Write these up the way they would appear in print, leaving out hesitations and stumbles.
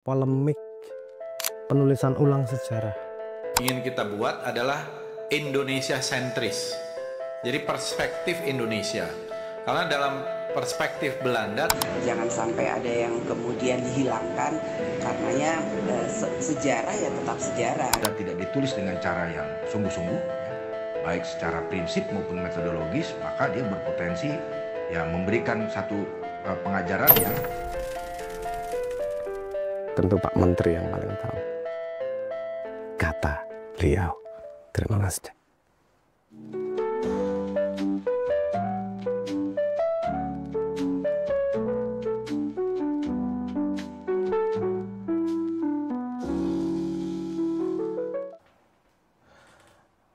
polemik penulisan ulang sejarah. Ingin kita buat adalah Indonesia sentris. Jadi perspektif Indonesia. Karena dalam perspektif Belanda, jangan sampai ada yang kemudian dihilangkan karenanya sejarah ya tetap sejarah. Dan tidak ditulis dengan cara yang sungguh-sungguh, baik secara prinsip maupun metodologis, maka dia berpotensi ya memberikan satu pengajaran yang Tentu Pak Menteri yang paling tahu, kata beliau. Terima kasih.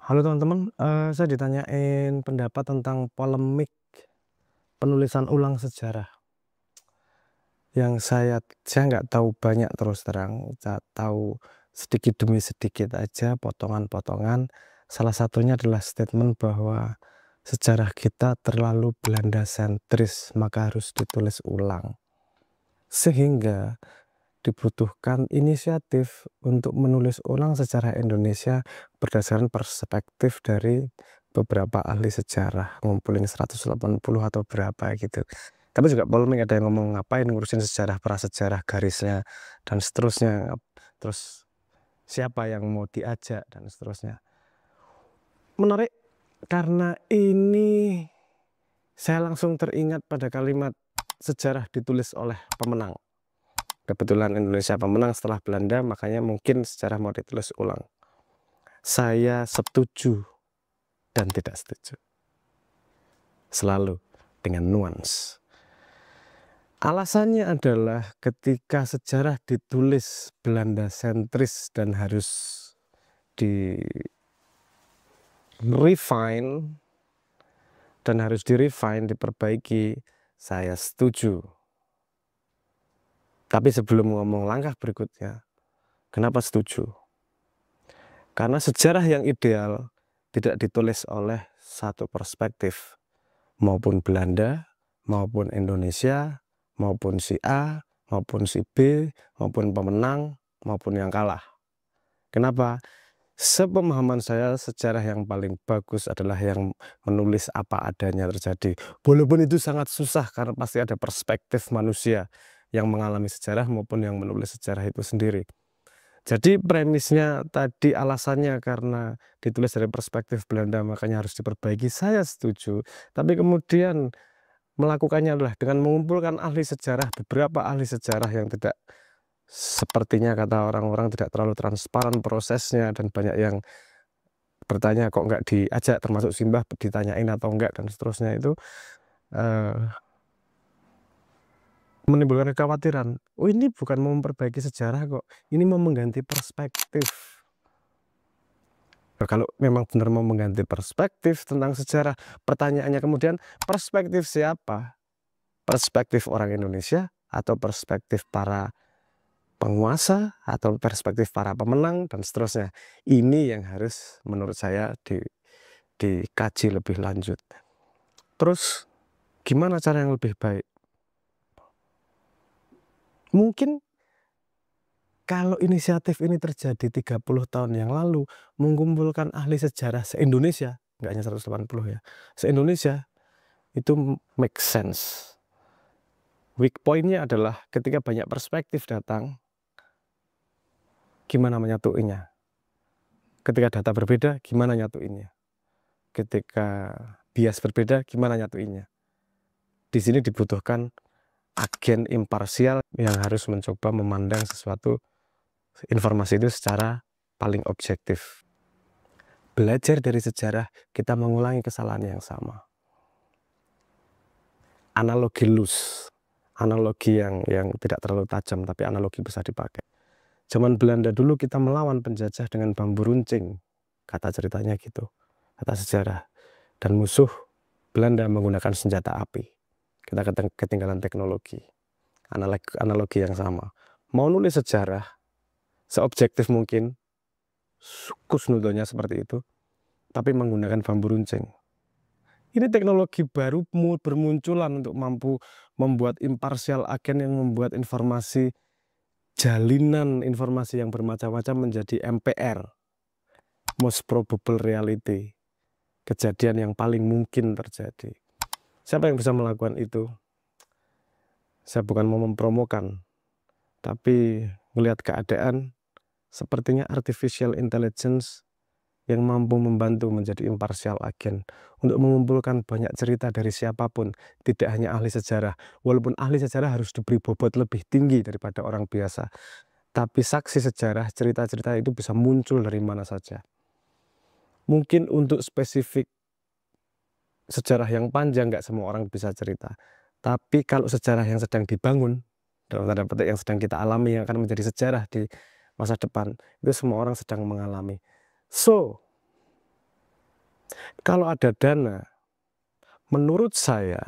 Halo teman-teman, saya ditanyain pendapat tentang polemik penulisan ulang sejarah. Yang saya nggak tahu banyak, terus terang, saya tahu sedikit demi sedikit aja, potongan-potongan. Salah satunya adalah statement bahwa sejarah kita terlalu Belanda sentris, maka harus ditulis ulang. Sehingga dibutuhkan inisiatif untuk menulis ulang sejarah Indonesia berdasarkan perspektif dari beberapa ahli sejarah, ngumpulin 180 atau berapa gitu. Tapi juga polemik, ada yang ngomong ngapain ngurusin sejarah prasejarah, garisnya dan seterusnya, terus siapa yang mau diajak dan seterusnya. Menarik karena ini saya langsung teringat pada kalimat sejarah ditulis oleh pemenang. Kebetulan Indonesia pemenang setelah Belanda, makanya mungkin sejarah mau ditulis ulang. Saya setuju dan tidak setuju. Selalu dengan nuans. Alasannya adalah ketika sejarah ditulis Belanda sentris dan harus diperbaiki, saya setuju. Tapi sebelum ngomong langkah berikutnya, kenapa setuju? Karena sejarah yang ideal tidak ditulis oleh satu perspektif, maupun Belanda, maupun Indonesia, maupun si A, maupun si B, maupun pemenang, maupun yang kalah. Kenapa? Sepemahaman saya, sejarah yang paling bagus adalah yang menulis apa adanya terjadi. Walaupun itu sangat susah karena pasti ada perspektif manusia yang mengalami sejarah maupun yang menulis sejarah itu sendiri. Jadi premisnya tadi, alasannya karena ditulis dari perspektif Belanda makanya harus diperbaiki, saya setuju. Tapi kemudian melakukannya adalah dengan mengumpulkan ahli sejarah, beberapa ahli sejarah yang tidak, sepertinya kata orang-orang, tidak terlalu transparan prosesnya, dan banyak yang bertanya kok nggak diajak, termasuk Simbah ditanyain atau enggak dan seterusnya, itu menimbulkan kekhawatiran. Oh, ini bukan mau memperbaiki sejarah kok, ini mau mengganti perspektif. Kalau memang benar mau mengganti perspektif tentang sejarah, pertanyaannya kemudian perspektif siapa? Perspektif orang Indonesia atau perspektif para penguasa atau perspektif para pemenang dan seterusnya. Ini yang harus menurut saya dikaji lebih lanjut. Terus gimana cara yang lebih baik? Mungkin kalau inisiatif ini terjadi 30 tahun yang lalu, mengumpulkan ahli sejarah se-Indonesia, nggak hanya 180 ya, se-Indonesia, itu make sense. Weak point-nya adalah ketika banyak perspektif datang, gimana menyatuinya? Ketika data berbeda, gimana nyatuinnya? Ketika bias berbeda, gimana nyatuinnya? Di sini dibutuhkan agen imparsial yang harus mencoba memandang sesuatu informasi itu secara paling objektif. Belajar dari sejarah, kita mengulangi kesalahan yang sama. Analogi loose, analogi yang tidak terlalu tajam, tapi analogi bisa dipakai. Zaman Belanda dulu kita melawan penjajah dengan bambu runcing, kata ceritanya gitu, kata sejarah. Dan musuh Belanda menggunakan senjata api. Kita ketinggalan teknologi. Analogi yang sama. Mau nulis sejarah seobjektif mungkin, kusnudonya seperti itu, tapi menggunakan bambu runcing. Ini teknologi baru bermunculan untuk mampu membuat imparsial agen yang membuat informasi jalinan informasi yang bermacam-macam menjadi MPR, most probable reality, kejadian yang paling mungkin terjadi. Siapa yang bisa melakukan itu? Saya bukan mau mempromokan, tapi melihat keadaan, sepertinya artificial intelligence yang mampu membantu menjadi imparsial agen untuk mengumpulkan banyak cerita dari siapapun, tidak hanya ahli sejarah. Walaupun ahli sejarah harus diberi bobot lebih tinggi daripada orang biasa, tapi saksi sejarah, cerita-cerita itu bisa muncul dari mana saja. Mungkin untuk spesifik sejarah yang panjang nggak semua orang bisa cerita, tapi kalau sejarah yang sedang dibangun, dalam tanda petik yang sedang kita alami, yang akan menjadi sejarah di masa depan, itu semua orang sedang mengalami. So, kalau ada dana, menurut saya,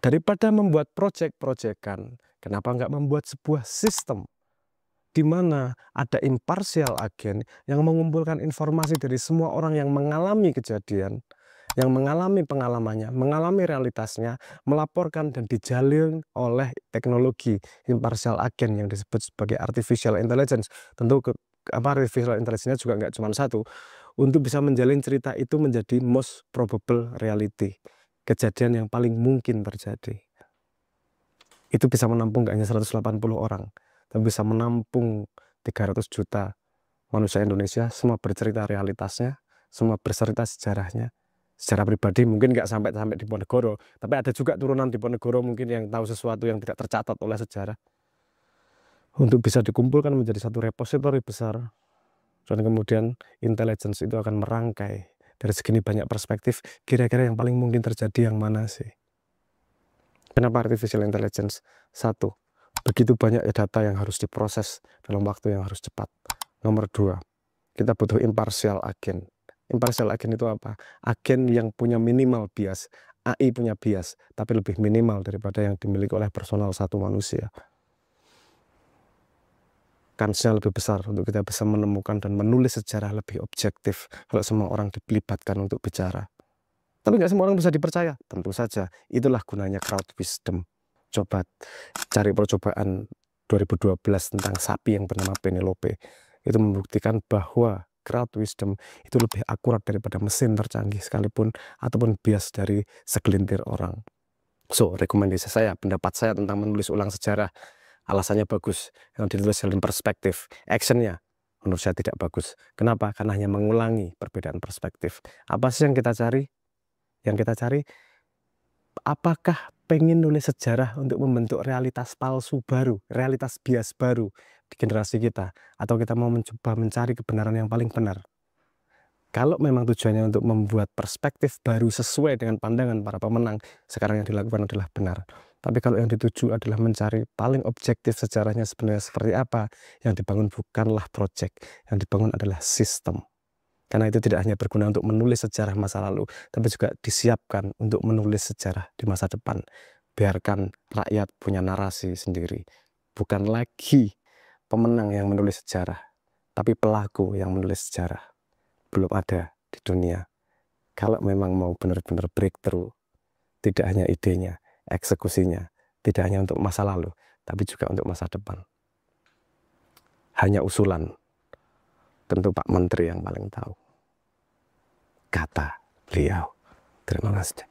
daripada membuat proyek-proyekan, kenapa nggak membuat sebuah sistem di mana ada imparsial agen yang mengumpulkan informasi dari semua orang yang mengalami kejadian, yang mengalami pengalamannya, mengalami realitasnya, melaporkan dan dijalin oleh teknologi imparsial agen yang disebut sebagai artificial intelligence. Tentu artificial intelligence juga nggak cuma satu, untuk bisa menjalin cerita itu menjadi most probable reality, kejadian yang paling mungkin terjadi. Itu bisa menampung nggak hanya 180 orang, tapi bisa menampung 300 juta manusia Indonesia, semua bercerita realitasnya, semua bercerita sejarahnya. Secara pribadi mungkin nggak sampai Diponegoro, tapi ada juga turunan Diponegoro mungkin yang tahu sesuatu yang tidak tercatat oleh sejarah, untuk bisa dikumpulkan menjadi satu repositori besar, dan kemudian intelligence itu akan merangkai dari segini banyak perspektif, kira-kira yang paling mungkin terjadi yang mana sih. Kenapa artificial intelligence? Satu, begitu banyak data yang harus diproses dalam waktu yang harus cepat. Nomor dua, kita butuh imparsial agen. Imparsial agen itu apa? Agen yang punya minimal bias. AI punya bias, tapi lebih minimal daripada yang dimiliki oleh personal satu manusia. Kansnya lebih besar untuk kita bisa menemukan dan menulis sejarah lebih objektif kalau semua orang dilibatkan untuk bicara. Tapi nggak semua orang bisa dipercaya. Tentu saja, itulah gunanya crowd wisdom. Coba cari percobaan 2012 tentang sapi yang bernama Penelope. Itu membuktikan bahwa crowd wisdom itu lebih akurat daripada mesin tercanggih sekalipun, ataupun bias dari segelintir orang. So, rekomendasi saya, pendapat saya tentang menulis ulang sejarah, alasannya bagus, yang ditulis dalam perspektif. Actionnya menurut saya tidak bagus. Kenapa? Karena hanya mengulangi perbedaan perspektif. Apa sih yang kita cari? Yang kita cari, apakah pengen nulis sejarah untuk membentuk realitas palsu baru, realitas bias baru di generasi kita, atau kita mau mencoba mencari kebenaran yang paling benar? Kalau memang tujuannya untuk membuat perspektif baru sesuai dengan pandangan para pemenang, sekarang yang dilakukan adalah benar. Tapi kalau yang dituju adalah mencari paling objektif sejarahnya sebenarnya seperti apa, yang dibangun bukanlah proyek, yang dibangun adalah sistem. Karena itu tidak hanya berguna untuk menulis sejarah masa lalu, tapi juga disiapkan untuk menulis sejarah di masa depan. Biarkan rakyat punya narasi sendiri. Bukan lagi pemenang yang menulis sejarah, tapi pelaku yang menulis sejarah. Belum ada di dunia. Kalau memang mau benar-benar breakthrough, tidak hanya idenya, eksekusinya, tidak hanya untuk masa lalu, tapi juga untuk masa depan. Hanya usulan. Tentu Pak Menteri yang paling tahu, kata beliau. Terima kasih.